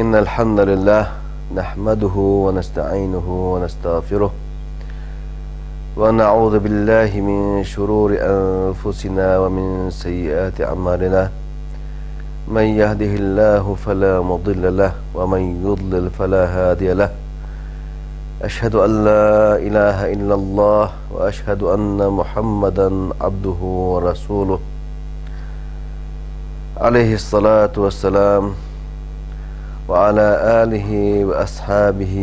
إن الحمد لله نحمده ونستعينه ونستغفره ونعوذ بالله من شرور أنفسنا ومن سيئات أعمالنا من يهده الله فلا مضل له ومن يضلل فلا هادي له أشهد أن لا إله إلا الله وأشهد أن محمدا عبده ورسوله عليه الصلاة والسلام وعلى آله وأصحابه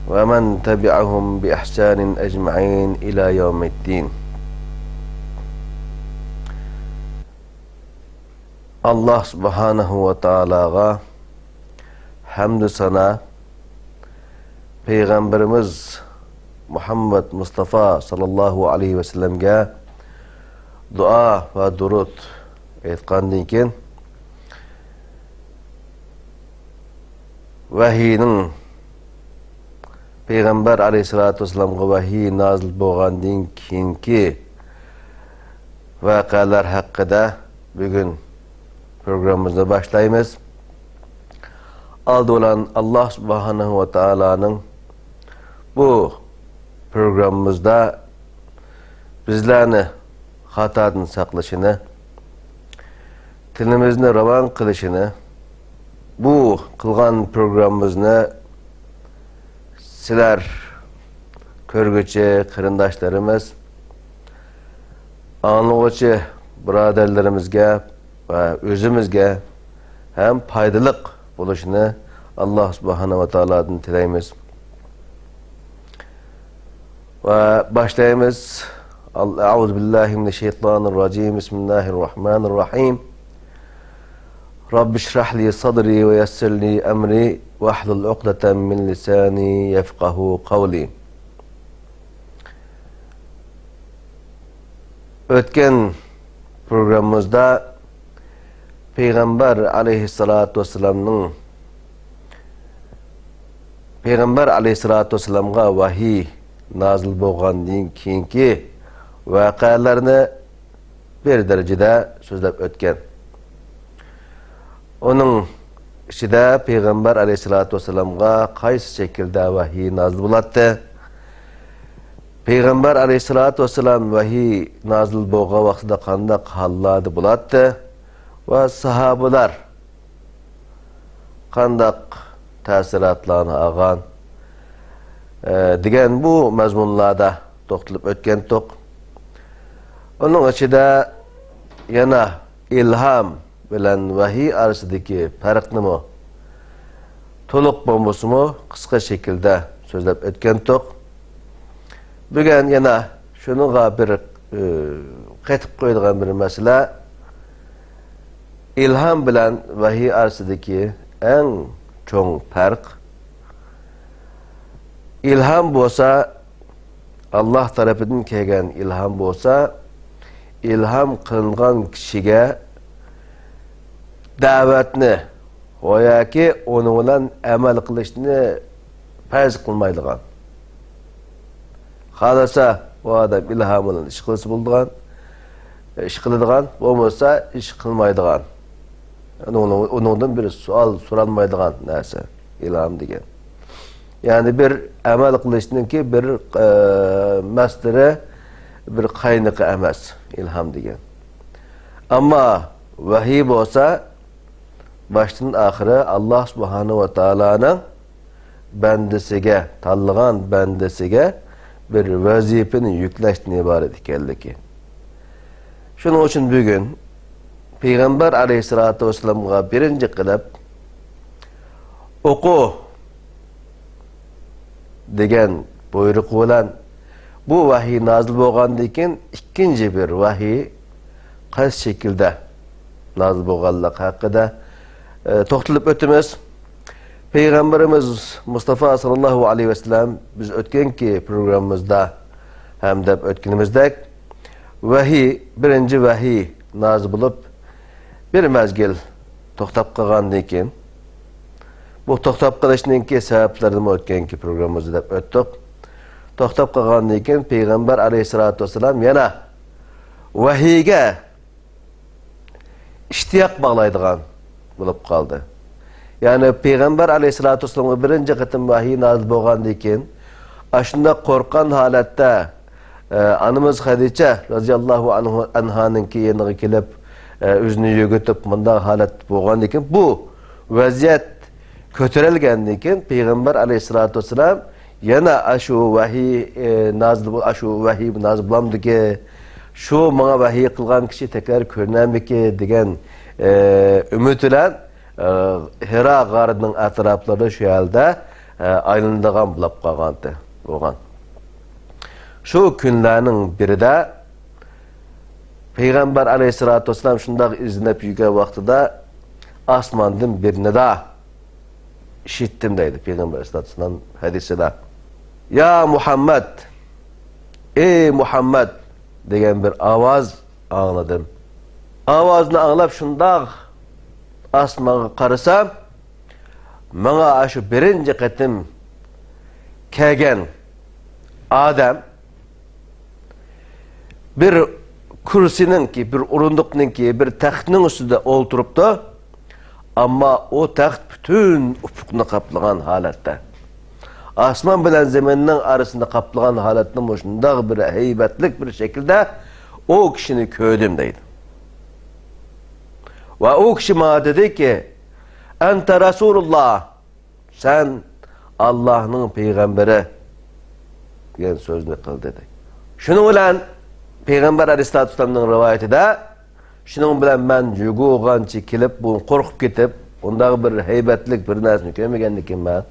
ومن تبعهم بإحسان أجمعين إلى يوم الدين. Allah subhanahu ve ta'alaga hamdü sana, Peygamberimiz Muhammed Mustafa sallallahu aleyhi ve sellemge dua ve durud etkandan keyin vahiyning Peygamber aleyhissalatu vesselamga vahiy nazil bo'lgandan keyingi voqealar haqida bugun programımızda başlayımız. Aldı olan Allah subhanahu ve ta'ala'nın bu programımızda bizlerini hatadan saklaşını, tilimizni ravan kılışını, bu kılgan programımızını sizler körgüçü, kırındaşlarımız, anlıqçı braderlerimizge ve özümüzge hem paydalık buluşunu Allah subhanahu ve ta'ala'dan tileyimiz. Ve başlayımız. Euzubillahimineşşeytanirracim. Bismillahirrahmanirrahim. Rabbi şrah li sadri ve yessir li emri ve ahlul uqdeten min lisani yefqahu kavli. Ötken programımızda Peygamber aleyhissalatu vesselam'nın Peygamber aleyhissalatu vesselam'a vahiy nazil bo'lgandan keyingi voqealarni bir derecede so'zlab o'tgan. Onun ichida Peygamber aleyhissalatu vesselam'a qaysi şekilde vahiy nazil bo'ladi? Peygamber aleyhissalatu vesselam vahiy nazil bo'lgan vaqtida qanday hollarda bo'ladi ve sahabeler qanday ta'sirotlarni olgan degan bu mazmunlarda to'xtalib o'tgan to'q. Onun ichida yana ilham bilan vahiy orasidagi farqni to'liq bo'lmasimi qisqa shaklda so'zlab o'tgan to'q. Bugun yana shunga bir qaytib qo'yadigan bir masala, ilham bilan vahiy orasidagi eng cho'ng farq. İlham bo'lsa, Allah tarafından kelgan ilham bo'lsa, ilham qilingan kishiga da'vatni yoki uni bilan amal qilishni farz qilmaydigan. Xolasa bu odam ilham bilan ish qilsa bo'ladigan, ish qiladigan, bo'lmasa ish qilmaydigan. Onundan bir sual so'ralmaydigan narsa ilham degan. Yani bir amal qilishninki bir masteri, bir qayniqi emas ilham degan. Ama vahiy bo'lsa, baştan ahire Allah subhanahu ve ta'ala'nın bendesiga, tanlagan bendesiga bir vazifeni yüklashdan iborat ekanligi. Shuning uchun bugun Peygamber aleyhissalatu vesselamga birinchi qilib o'qu degan buyruq bilan bu vahiy nazil bo'lgandan keyin ikkinchi bir vahiy qaysi shaklda nazil bo'lganligi haqida to'xtalib o'tamiz. Peygamberimiz Mustafa sallallahu aleyhi ve sellem biz o'tganki programımızda hem de o'tganimizdek vahiy, birinchi vahiy nazil bo'lib bir mezgil to'xtab qolgandan keyin bu to'xtab qolishninki sabablarini o'tganki programımızda deb o'tdik. To'xtab qolgandan keyin Peygamber aleyhissalatu vesselam yana vahiyga ishtiyoq bağlaydigan, bulup kaldı. Yani Peygamber aleyhissalatu vesselam'a birinci kıtım vahiy nazil bolgandan keyin aşında korkan halatda anımız Hadice radıyallahu anhanınki yanına kelip özünü yögötüp mında halat bolgandan keyin bu vaziyet kötürelgandan keyin Peygamber aleyhissalatu vesselam yana aşu vahiy nazil bulamdı ki şu bana vahiy kılgan kişi tekrar körünämiki degan ümit bilen Hira garının atrapları şu halde aylandıgan bulap kalgandı oğan. Şu günlerinin biri de Peygamber aleyhissalatu vesselam şundak izinlep yürüyen vaktida asmandan birine daha işittim deydi Peygamber aleyhissalatu vesselam hadisinde. Ya Muhammed, ey Muhammed degen bir avaz anladım. Avazını anlap şundak asmağa qarasam, bana aşı birinci qitim kelgen adam bir kursininki, bir urundukninki, bir taxtning ustida o'ltiribdi, ammo o taxt bütün ufukni qaplagan holatda. Asman bilan zaminning arasında qaplagan holatni shunday bir haybatlik bir şekilde o kishini ko'rdim deydi. Ve o kişi bana dedi ki, Ente Resulullah, sen Allah'ın peygamberi diyen sözünü kıl dedi. Şunun bilen Peygamber Aleyhisselatü Vesselam'ın rivayetinde, şunun bilen ben yuguğan çekilip, bunu korkup gidip, ondan bir heybetlik bir nesini kömegendikim ben.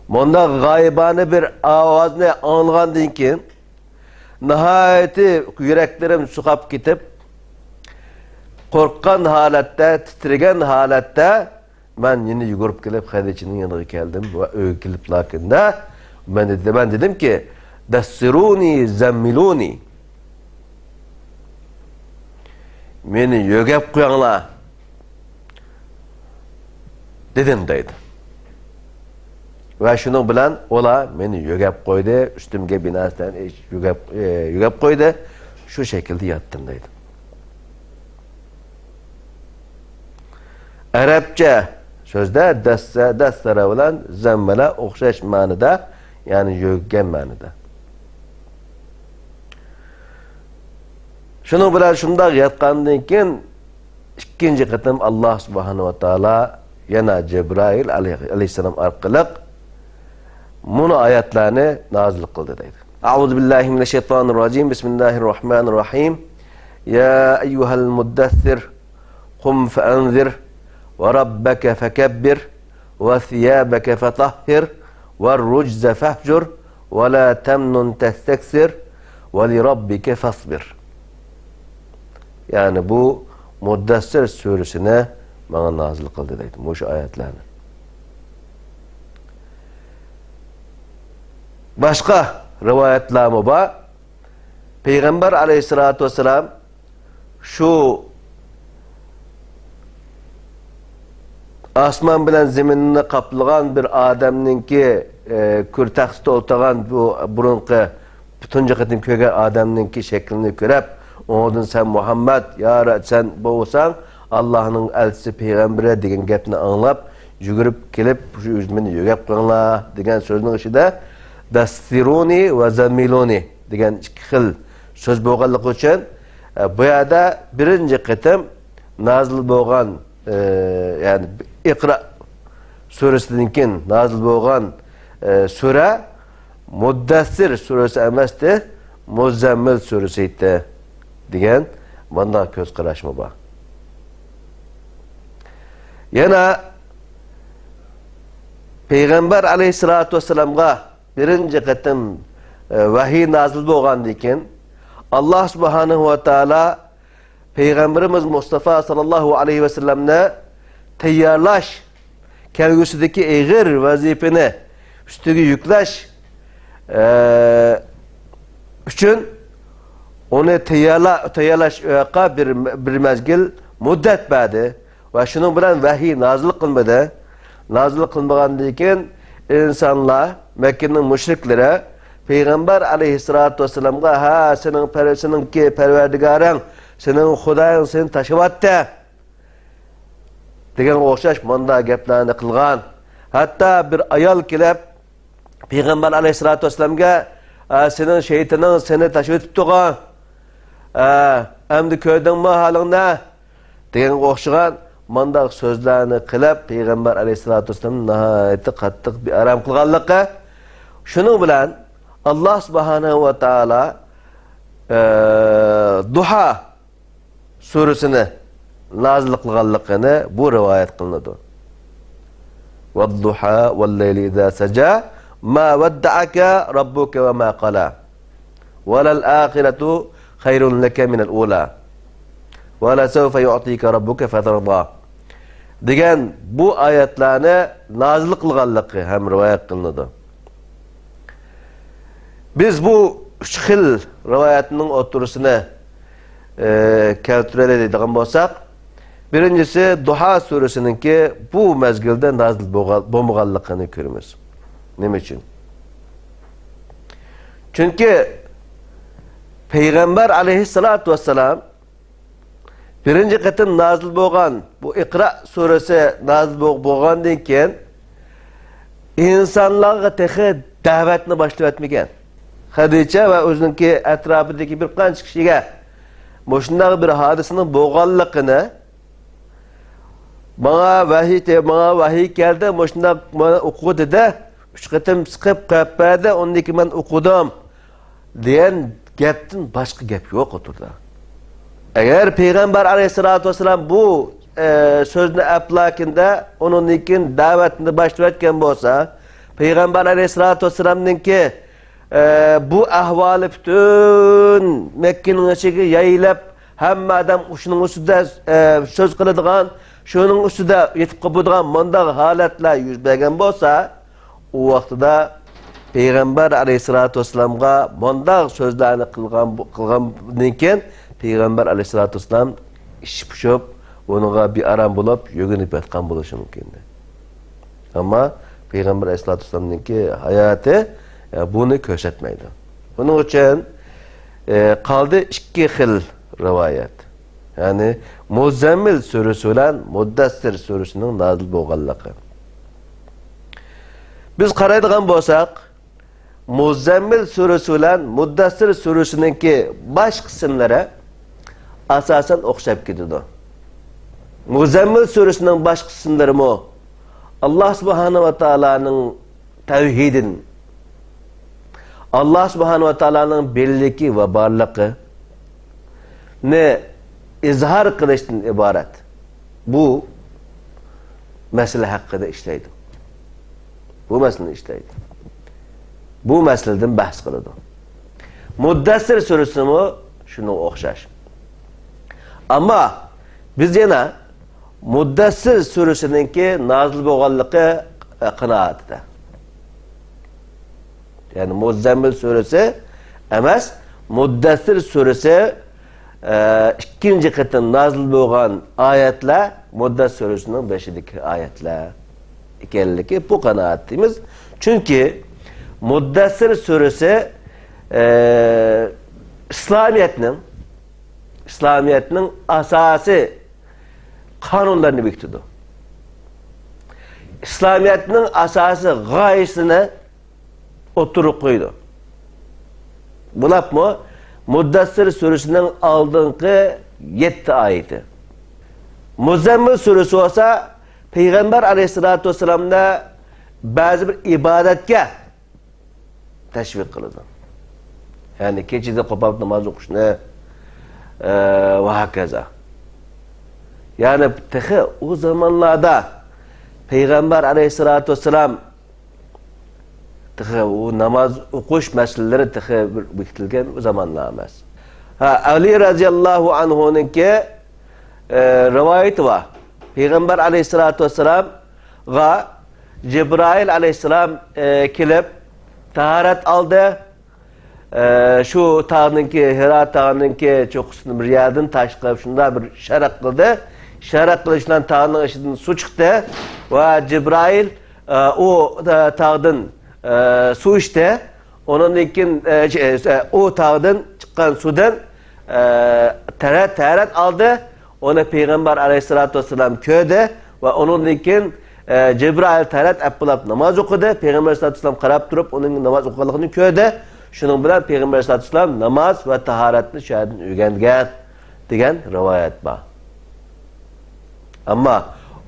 Bunda gaybani bir avazını anlığandın ki, nihayeti yüreklerim sukap gidip, korkkan halatta, titregen halatta ben yine yugurup gelip Hadice'nin yanına geldim ve öykülüp lakinde ben dedim ki dessiruni zemmiluni beni yögep koyanla dedim deydi. Ve şunu bilen ola beni yögep koydu, üstümge binasından yögep koydu, şu şekilde yattım deydi. Arapça sözde dessara bilan zammala o'xshash ma'noda, ya'ni yo'ggan ma'noda. Şunu bilan shunday yatgandan keyin ikkinchi qatim Alloh subhanahu va taolo yana Cebrail aleyhisselam orqali bunu oyatlarni nozil qildi deydi. A'udhu billahi mineşşeytanirracim. Bismillahirrahmanirrahim. Ya eyyuhal muddaththir qum fa'anzir وَرَبَّكَ فَكَبِّرْ وَثِيَابَكَ فَطَهِّرْ وَالرُّجْزَ فَهْجُرْ وَلَا تَمْنُنْ تَسْتَكْثِرْ وَلِرَبِّكَ فَاصْبِرْ. Yani bu Muddessir suresine bana nazil kıldı deydi. Bu şu ayetlerini. Başka rivayetler var. Peygamber aleyhissalatu vesselam şu asman bilen zeminini kaplagan bir adamninki kürtaxtı oltagan bu burunqi butunca qitim köge adamninki şeklini görüp ondan sen Muhammed ya sen bolsan Allah'ın elçisi peygamberi degan gapni anlap yugurib kelip şu üzmini yögep qo'yinglar degan so'zning ichida dastiruni va zamiluni degan ikki xil so'z bo'lganligi uchun bu yerda birinchi qitim nazil bo'lgan yani İkra suresinden keyin nazil bo'lgan sura Muddessir suresi emasdi, Muzammil suresi edi degan bunda ko'z qarashmi bor. Yana Peygamber aleyhissalatu vesselamga birinci qitim vahiy nazil bo'lgandan keyin Allah subhanahu va taolo Peygamberimiz Mustafa sallallahu aleyhi ve sellem'ne tayyorlash kelgusidagi eg'ir vazifani ustiga yuklash uchun uni tayyorlash bir mezgil muddat berdi va shuning bilan vahiy nozil qilmadi. Nozil qilmagandan keyin insonlar Makkaning mushriklari Peygamber aleyhissalatu vesselamga ha seninki Parvardigoring, sening Xudoying seni tashlabdi degan o'xshash manda gaplarni qilgan. Hatto bir ayol kelib Peygamber aleyhissalatu vesselamga senin şeytanın seni taşıp ötüp turgan. Endi ko'rdingmi halingni degan o'xshagan mandaq so'zlarni qilib Peygamber aleyhissalatu vesselam nihoyatda qattiq bir aram qilganligi. Shuning bilan Allah subhanahu va taala Duha surasini nazil qilganligini bu rivoyat qilinadi. Vad-duha val-layli idza saja ma wadda'aka rabbuka wa ma qala. Walal akhiratu khayrun laka min al-ula. Wa la sawfa yu'tika rabbuka fatarda. Degan bu oyatlarni nazil qilganligi ham rivoyat qilinadi. Biz bu üç xil rivoyatning o'ttirisini keltiraylik degan bo'lsak, birincisi Duha surasininki bu mezgilde nazil bo'lmaganligini ko'ramiz. Nima uchun? Chunki Peygamber aleyhissalatu vesselam birinci qatim nazil bo'lgan bu Iqra surasi nazil bo'lgandan keyin insonlarga tehi da'vatni boshlab o'tmagan. Hadicha ve o'ziniki atrofidagi bir qancha kishiga shunday bir hodisaning bo'lganligini bana vahiy keldi, shunday mana o'qidi-da, 3 qatim siqib qo'yibdi, undan keyin men o'qidim degan gapdan boshqa gap yo'q o'tirdi. Agar Peygamber aleyhissalatu vesselam bu so'zni aplakinda undan keyin da'vatni boshlab o'tgan bo'lsa, Peygamber aleyhissalatu vesselamninki bu ahvoli bütün Mekke'nin ichiga yayilib, hamma odam shuning ustida so'z qiladigan, shuning ustida yetib qoladigan bunday holatlar yuz bergan bo'lsa, u vaqtida Peygamber aleyhissalatu vesselamga bunday so'zlarni qilgandan keyin Peygamber aleyhissalatu vesselam ish pishib, uninga bir aram bo'lib, yo'ginib yotgan bo'lishi mumkin. Ammo Peygamber aleyhissalatu vesselamninki hayoti bunu ko'rsatmaydi. Buning uchun qoldi ikki xil rivoyat. Ya'ni Muzammil surasi bilan Muddassir surasining nazil bo'lganligi. Biz qaraydigan bo'lsak, Muzammil surasi bilan Muddassir surasiningki bosh qismlari asosan o'xshab ketadi. Muzammil surasining bosh qismlari Allah subhanahu va taolaning tavhidin, Allah subhanahu wa ta'ala'nın birliki ve barlığı ne izhar kılıştan ibaret. Bu mesele hakkında işleydi. Bu mesele işleydi. Bu meseleden bahs kıldı. Muddassir suresi mi? Şunu okşaş. Ama biz yine Muddassir suresininki nazil bo'lganligi qanoatida. Yani Muzammil suresi emas, Muddassir suresi ikinci qatim nazil bo'lgan oyatlar Muddassir suresining 5-dagi oyatlar ekanligi bu qanoatimiz. Chunki Muddassir suresi İslamiyetning asosiy qonunlarini bekitdi. İslamiyetning asosiy g'oyasini oturup koydu. Bunlar mı? Muddassir suresining oldingi 7 oyati. Muzammil suresi olsa Peygamber aleyhissalatu vesselamda bazı bir ibadatga teşvik kıldı. Yani kechida qo'pab namoz o'qishni va hokazo. Yani o zamanlarda Peygamber aleyhissalatu vesselam o namaz o'qish masalaları bekitilgan zamonlar emas. Ali radhiyallohu anhu'ningki rivoyati var. Peygamber aleyhissalatu vesselam va Cibrail aleyhisselam kelib taharat aldı. Şu tağınınki, Hira tağınınki çokusunu bir yerden taşqib şunda bir şarak kıldı. Şarak kılışından tağının ışıdan su çıktı. Ve Cibrail o tağdan su içti. Onun için o tağdan çıkan sudan taharat aldı. Onu Peygamber aleyhissalatu vesselam köyde. va onundan keyin Cebrail tarat apılab namaz okudu. Peygamber sallallahu aleyhi ve sellem qarab turib onun namaz okuganligini ko'rdi. Shuning bilan Peygamber sallallahu aleyhi ve sellem namaz va tahoratni şahidin o'rgangan degan rivoyat bor. Ammo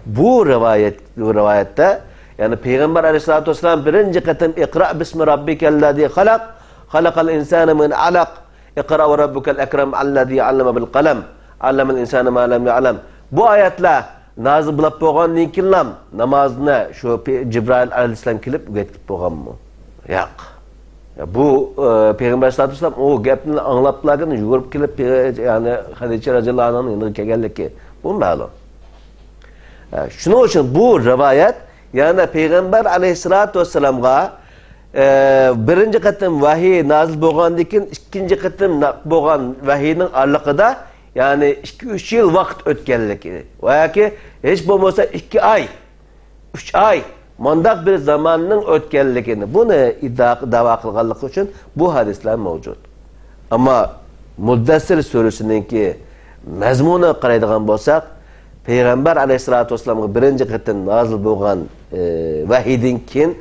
bu rivayette yani Peygamber aleyhissalatu vesselam birinci qatim iqra bismi rabbikellezî halaq halaqal insâne min alaq iqra ve rabbukel ekrem allezî allama bil qalam allamal insâne ma lam ya'lam. Bu ayetler nazil bo'lib bo'lgandan keyin namozni shu Jibril alayhissalom kelib o'rgatib bo'lganmi? Yo'q. Bu Peygamber sallallohu alayhi vasallam o gapni anglablardan yugurib kelib yani Hadicha radhiyallohu anhaning yanına kelganligi bu ma'lum. Shuning uchun bu rivayet yani Peygamber aleyhissalatu vesselamga birinci qatim vahiy nazil bo'lgandan keyin ikkinchi qatim bo'lgan vahiyning aralığında yani 2-3 yıl vaqt o'tganligi va yoki hech bo'lmasa 2 ay 3 ay mandaq bir zamanning o'tganligini buni da'vo qilganligi uchun bu hadislar mavjud. Ammo Muddassir surasininki mazmuni qaraydigan bo'lsak, Peygamber aleyhissalatu vesselamga birinchi qatim nazil bo'lgan vahiydan keyin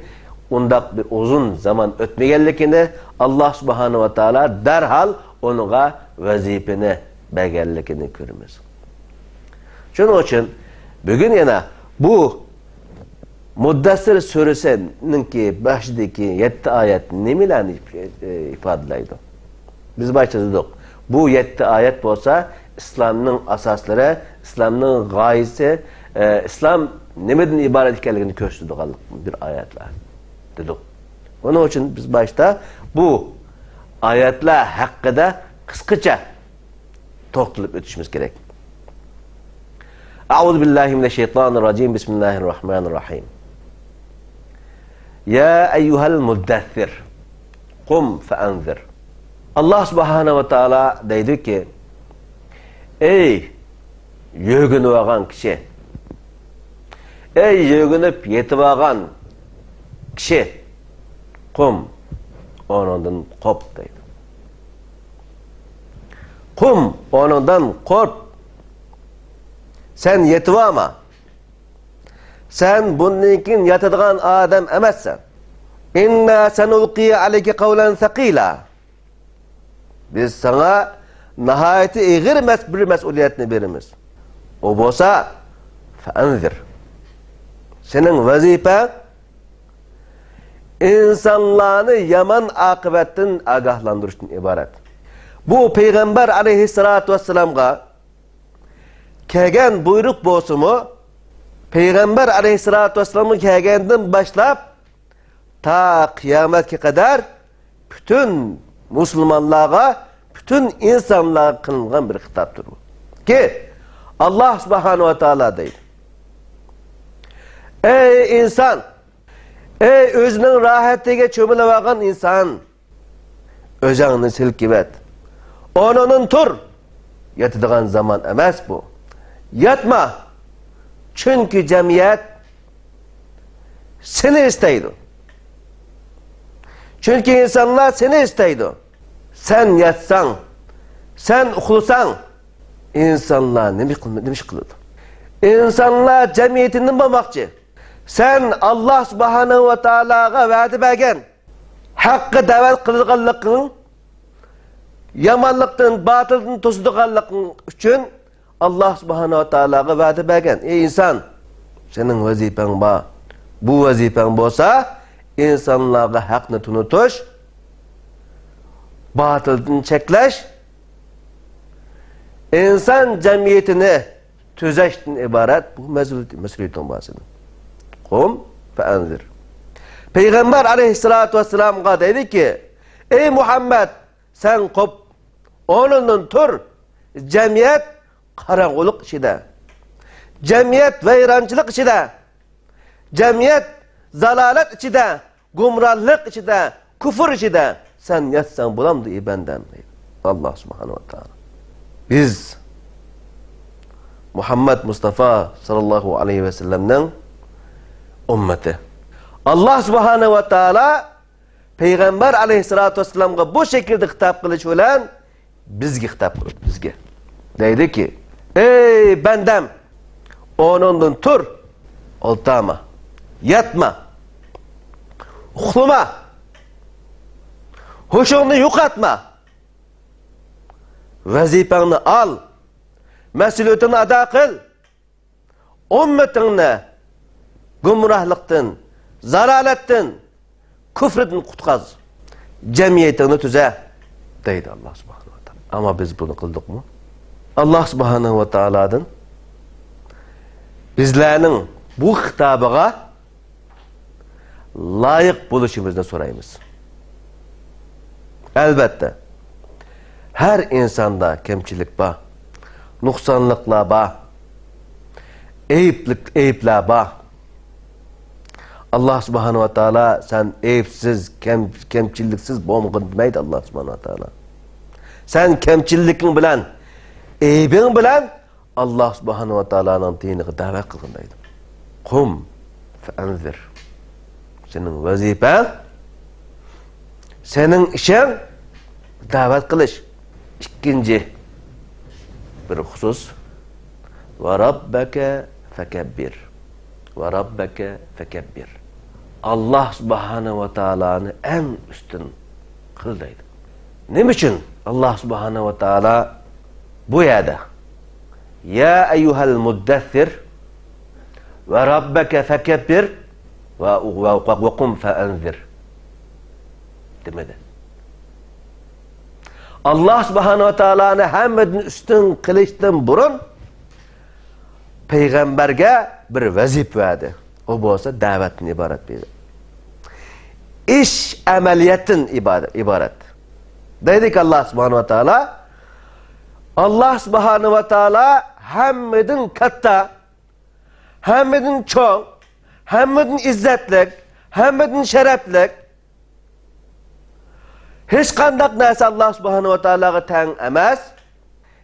undaq bir uzun zaman o'tmaganligini Allah subhanahu va taolo darhol onunğa vazifani berganligini ko'ramiz. Shuning uchun bugun yana bu Muddassir surasininki boshidagi 7 oyat nimalarni ifodalaydi? Biz başta dedik. Bu 7 oyat bo'lsa İslamning asoslari, İslamning g'oyasi, İslam nimadan iborat ekanligini ko'rsatadigan bir oyatlar dedik. Onun uchun biz başta bu oyatlar haqida qisqacha to'xtalib o'tishimiz kerak. A'udhu billahi mineşşeytanirracim. Bismillahirrahmanirrahim. Ya eyyuhel muddathir qum fa'anzir. Allah subhanahu wa ta'ala deydi ki, ey yögünüp olgan kişi, ey yögünüp yetip olgan kişi, qum, onundan qop deydi. Qum, onundan kork. Sen yetip olma. Sen bundan yatadigan adam emassan. İnna sanulqi aleyke kavlen thaqila. Biz sana nihayeti ağır bir mesuliyetini verimiz. O bolsa fa'anzir. Senin vazifen insanlarını yaman akıbetten agahlandırıştan ibaret. Bu Peygamber aleyhissalatu vesselam'a kelgen buyruk bolsumu Peygamber aleyhissalatu vesselam'ın kelgenden başlap ta kıyametke kadar bütün Müslümanlığa, bütün insanlığa kılıngan bir hitaptır bu. Ki Allah subhanahu wa ta'ala deydi. Ey insan, ey özünün rahatiga çömülüvagan insan, özağını silkip et. Onunun tur, yatadigan zaman emas bu. Yatma. Çünkü cemiyet seni isteydi. Çünkü insanlar seni isteydi. Sen yatsan, sen uxlusan, insanlar ne kıldı? İnsanlar cemiyetinden bulmakçı. Sen Allah subhanahu wa ta'ala'a vaadi bergen, hakkı davet kılganlıkın, yamanlıktan, batıldan tosuduğanlıkın için Allah subhanahu wa ta'ala'a vaadi bergen. Ey insan, senin vazifen var. Bu vazifen olsa, insanlara hakkını tunutuş, batıldan çekleş, insan cemiyetini tüzeşten ibaret bu mesuliyetten bahsediyor. Kum ve enzir. Peygamber aleyhissalatu vesselam'a dedi ki, ey Muhammed sen kop, onundan tur, cemiyet karanlık içinde, cemiyet veyrancılık içinde, cemiyet zalalet içinde, gumrallık içinde, küfür içinde, sen yatsan bulam diye benden deydi. Allah subhanahu wa ta'ala. Biz Muhammed Mustafa sallallahu aleyhi ve sellem'den ümmeti. Allah subhanahu wa ta'ala Peygamber aleyhissalatu vesselam'a bu şekilde hitap kılıç olan bizge hitap kılıç bizge. Deydi ki ey bendem onundan tur oltama, yatma, uxlama, hoşunu yo'qotma, vazifangni al, mas'uliyatini ado qil, ummatingni gumrohlikdan, zalolatdan, kufrdan qutqaz, jamiyatingni tuza, deydi Allah subhanahu wa ta'ala. Ama biz bunu qildikmi? Allah subhanahu wa ta'aladan bizlerning bu xitobiga loyiq bo'lishimizni so'raymiz. Albatta, her insanda kemçilik bor, nuqsonliklar bor, eyiblar bor. Allah subhanahu wa ta'ala sen eyipsiz, kemçiliksiz bo'lmagin demaydi Allah subhanahu wa ta'ala. Sen kemçilliking bilan, eybing bilan Allah subhanahu wa ta'ala'nın diniga da'vat qilgin deydi. Qum fa'anzir. Sening vazifang, sening ishing da'vat qilish. İkinci bir husus ve rabbeke fekebbir. Ve rabbeke fekebbir. Allah subhanahu wa ta'ala'nı en üstün kıl deydi. Ne için Allah subhanahu wa ta'ala bu yerde ya eyyuhel muddessir ve rabbeke fekebbir ve kum fe'enzir demedi. Allah subhanahu wa ta'ala'nı hemmetin üstün kılıçtan burun peygamberge bir vazif verdi. O bolsa davetin ibaret bir. İş ameliyatin ibaret. Dedik Allah subhanahu wa ta'ala. Allah subhanahu wa ta'ala hemmedin katta, hemmedin çok, hemmedin izzetlik, hemmedin şereflik. Hiç kandak neyse Allah subhanahu wa ta'alaga teng emas.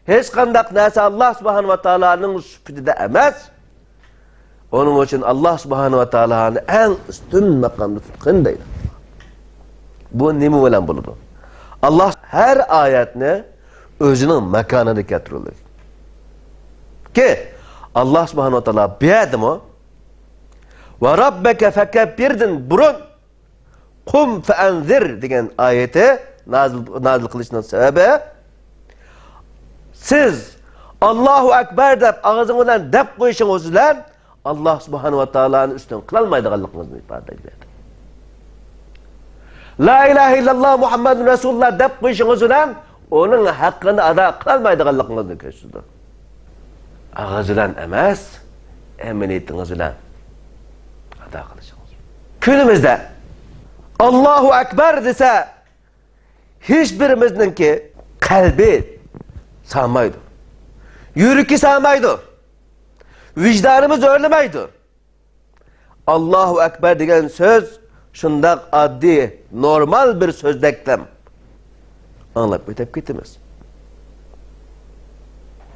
Hiç kandak neyse Allah subhanahu wa ta'ala'nın süpütüde emas. Onun için Allah subhanahu wa ta'ala'nın en üstün makamda tutkan deydi. Bu nemi bilen buludu? Allah her ayetini özünün mekanını getirilir. Ki Allah subhanahu wa ta'ala biyadım o ve rabbeke fekebbir'din burun kum fe'enzir degan ayeti nazil kılışının sebebi siz Allahu Ekber dep ağzınızdan dep koyuşunuz bilen Allah subhanahu wa ta'ala'nın üstün kılalmaydıqanlığınızı ifade ediyor. La ilahe illallah Muhammedun Resulullah dep koyuşunuz bilen onun hakkını ada kılalmaydıqanlığınızı gösteriyor. Ağız bilen emas, eminiyetiniz bilen ada kılışınız. Günümüzde Allahu Ekber dese hiçbirimizninki kalbi sağmaydı. Yürüki sağmaydı. Vicdanımız örlemeydi. Allahu Ekber degen söz şundak addi, normal bir sözdektem. Anlayıp ötep gitimiz.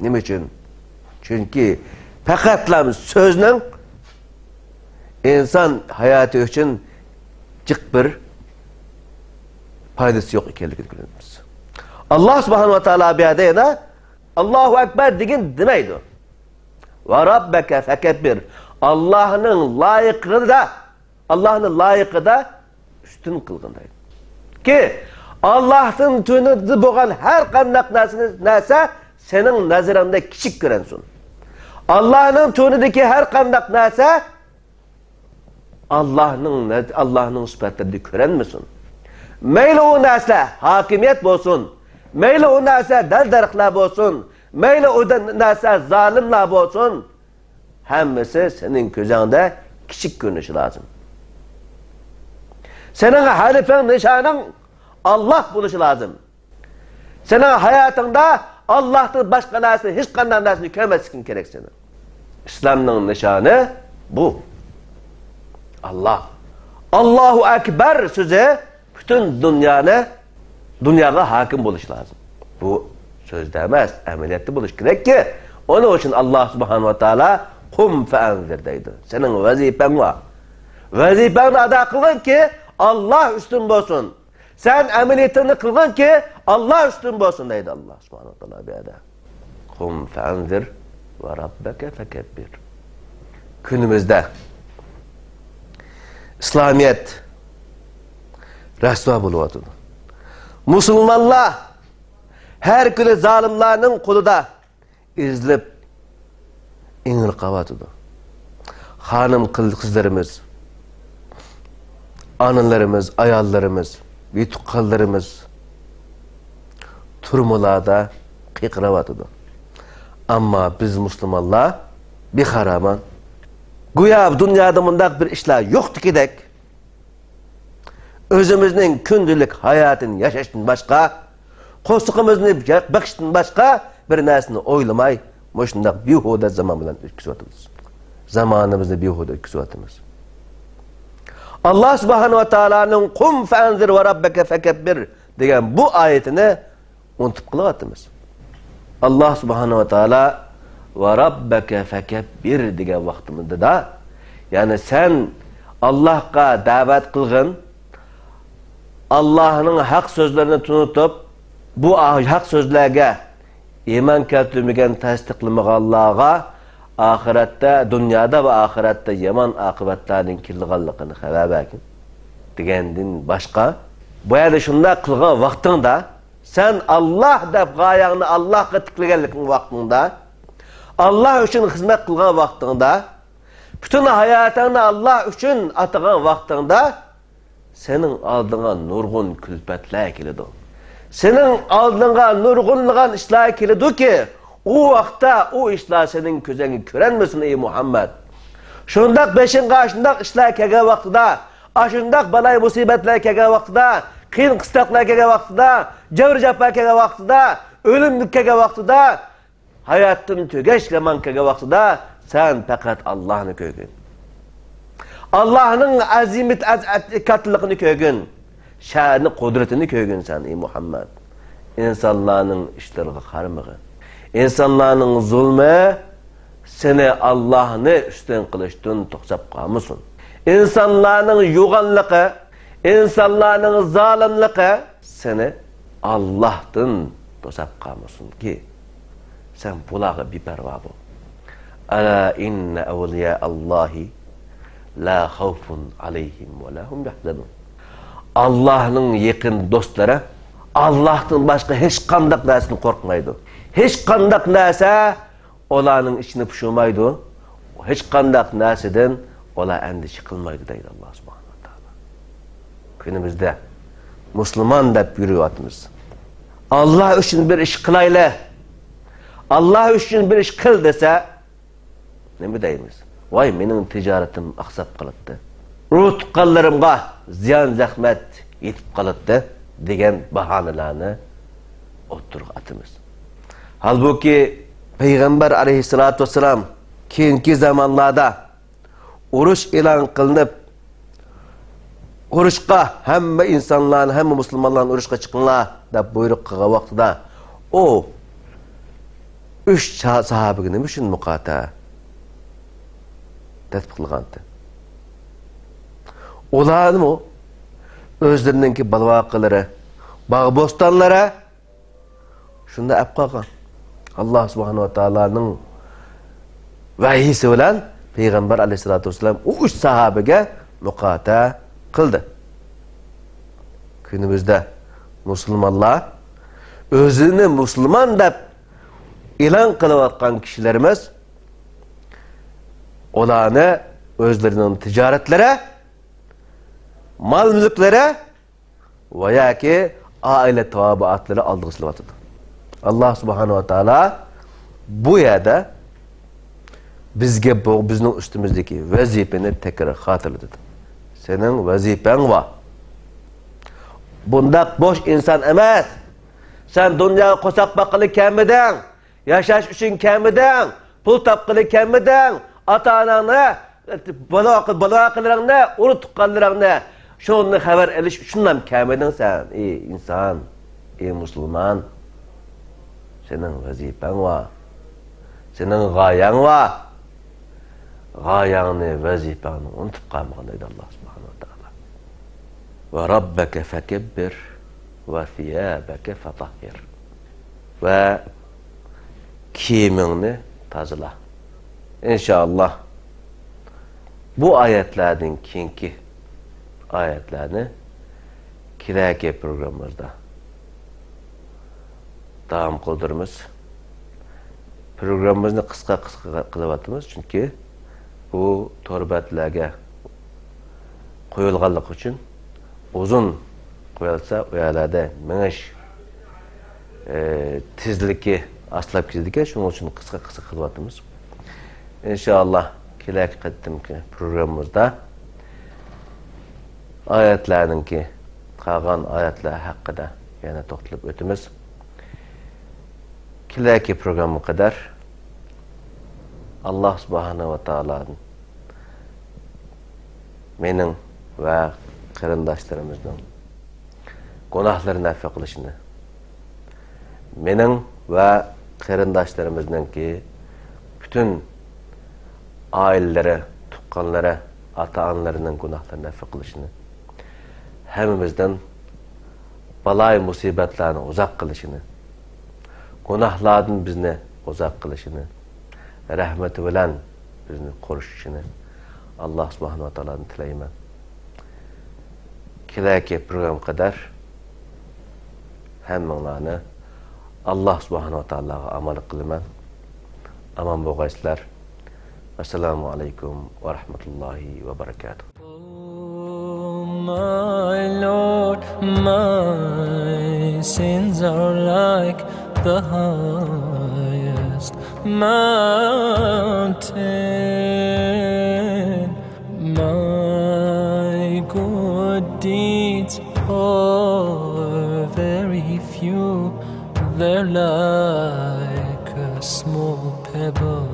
Ne için? Çünkü fakatlam sözün insan hayatı için cık bir faydası yok ikenligini biliriz. Allah subhanahu wa ta'ala bir adayına Allahu Ekber degen demeydi. Ve rabbeke fekebbir. Allah'ın layıkı da üstün kılgındaydı. Ki Allah'ın tünüdü boğan her kandak neyse senin nazarında küçük görensin. Allah'ın tünüdeki her kandak neyse Allah'ın sıfatlarını gören misin? Meyli o neyse hakimiyet olsun. Meyli o neyse deldarıklar olsun. Meyli o neyse zalimler olsun. Hemmisi senin gözünde küçük görünüşü lazım. Senin halifen nişanın Allah buluşu lazım. Senin hayatında Allah'tan başka neyse hiç kandan neysini görmezsin gerek senin. İslam'ın nişanı bu. Allah. Allahu Ekber sözü bütün dünyada hakim buluş lazım. Bu söz demez, ameliyatlı buluş gerek ki onun için Allah subhanahu wa ta'ala kum fe'enzir deydi. Senin vazifen var. Vazifeni ada kılın ki Allah üstün olsun. Sen ameliyatını kılın ki Allah üstün olsun deydi Allah subhanahu wa ta'ala bir ada. Kum fe'enzir ve rabbeke fekebbir. Günümüzde İslamiyet rəsva buluvatıdı. Müslümanlar her kuli zalimlarının kuluda izlep inil qavatıdı. Hanım kızlarımız, analarımız, ayallarımız, büyütükallarımız turmularda qiyqıravatıdı. Ama biz Müslümanlar bir haraman güya dünyada mundaq bir işler yoktu ki özümüzün kündülük hayatını yaşaştın başka, qosuqımızını bakıştın başka bir narsani oylamay, moşundaq bihuda zaman bilan ötküzüvatımız. Zamanımızı bihuda ötküzüvatımız. Allah subhanahu wa ta'ala'nın "Kum fa'anzir ve rabbeke fekebbir" degan bu ayetini unutup kılıvatımız. Allah subhanahu wa ta'ala "Ve rabbeke fekebbir" degan vaqtimizda da, yani sen Allah'a davet kılgın, Allah'ın hak sözlerini tutup, bu hak sözlerge iman keltirmegen tasdiqlamag'anlarga ahirette, dünyada ve ahirette yaman akıbetlerinin kildiğanlıqını haber bergin degandin başka. Bu yerda şunda kılgan vaqtında sen Allah deb gayağını Allah'a tiklegenlikin vaqtında, Allah üçün hizmet kılgan vaqtında, bütün hayatını Allah üçün atagan vaqtında senin aldığına nurgun külpetler kilidi. Senin aldığına nurgunluğun işler kilidi ki o vaqtda o işler senin közeni körenmesin ey Muhammed. Şundak beşin karşındak işler kege vaqtida, aşındak balay musibetler kege vaqtida, qiyin qıstaqlar kege vaqtida, cevr jafar kege vaqtida, ölümlük kege vaqtida, hayatın tögeşleman kege vaqtida sen fakat Allah'ını kögün. Allah'ın azimet katlıqını kögün. Şa'ni kudretini kögün sen ey Muhammed. İnsanların işlerine karmığı. İnsanların zulmü seni Allah'ını üstün kılıçtın toksap kalmışsın. İnsanların yuğanlığı, insanların zalimliği seni Allah'tan toksap kalmışsın ki sen bulağı bir perva bu. Ala inne evliya Allahi la khawfun aleyhim ve la hum yahzanun. Allah'ın yakın dostları Allah'tan başka hiç kandak narsini korkmaydı. Hiç kandak narsa olanın içine puşulmaydı. Hiç kandak narsiden ola endişe kılmaydı deydi Allah subhanahu wa ta'ala. Günümüzde Müslüman da yürüyatımız. Allah için bir iş kılayla, Allah için bir iş kıl dese ne mi deyimiz? Vay benim ticaretim aksap kalıttı. Ruh ziyan zahmet yetip kalıttı degen bahanelerini oturuq atımız. Halbuki Peygamber aleyhissalatu vesselam keyinki zamanlarda uruş ilan kılınıp uruşqa hemme insanların, hemme Müslümanların uruşqa çıkınlar da buyruk kığa vaxtıda o 3 sahabigini müşün mukata tatbiqlığandı. Olardı mı? Özlerininki balvaqaları, bağ bostanlara şunda ap qalğan. Allah subhanahu wa ta'ala'nın vahiysi bilan Peygamber aleyhissalatu vesselam o 3 sahabige mukata kıldı. Günümüzde Müslümanlar özünü Müslüman dep ilan kılıvatkan kişilerimiz olanı özlerinin ticaretlere, mal mülklere veya ki aile tabiatları aldırısılatıdır. Allah subhanahu wa ta'ala bu yerde bizge bizning üstümüzdeki vazifeni tekrar hatırladı. Senin vazifen var. Bundak boş insan emas. Sen dünya qo'saq baqili kemiden, yaşaş üçün kemiden, pul tapqili kemiden, ata-ananı, balaqılarını, uru tuqqanlarını şunu haber eliş üçünden kemiden sen ey insan, ey Müslüman. Senin vazifen var. Senin gayen var. Gayanı, vazifeni unutup kalmağın dedi Allah subhanahu wa ta'ala. Ve rabbeke fekebbir ve thiyâbeke fetahhir. Ve kiyimini tazıla. İnşallah bu ayetlerden kinki ayetlerini kiraki programımızda devam kıldırımız. Programımızı kısa kılıvatımız çünkü bu torbatlarga koyulganlık için uzun koyulsa o yerlerde meniş tizliki aslap gizlike şunun için kısa kılıvatımız. İnşallah kilaki qattimki programımızda ayetlerninki kalgan ayetler hakkında yana to'xtalib o'tamiz. Kilaki programı kadar Allah subhanahu wa ta'ala'nın menin ve qarindoshlarımızın günahlarını affa qilishini, menin ve qarindoshlarımızın ki bütün aileleri, tuqqanları, ata-analarının günahlarını affa qilishini, hemimizden balay musibetlerini uzak kılışını, günahlardan bizni uzak kılışını, rahmeti bilen bizni koruşuşunu Allah subhanahu wa ta'ala'dan tileyman. Kilaki program kadar hemmanlarını Allah subhanahu wa ta'ala'a amal kılman. Aman boğaçlar. Esselamu aleyküm ve rahmetullahi ve berekatuhu. My Lord, my sins are like the highest mountain. My good deeds are very few, they're like a small pebble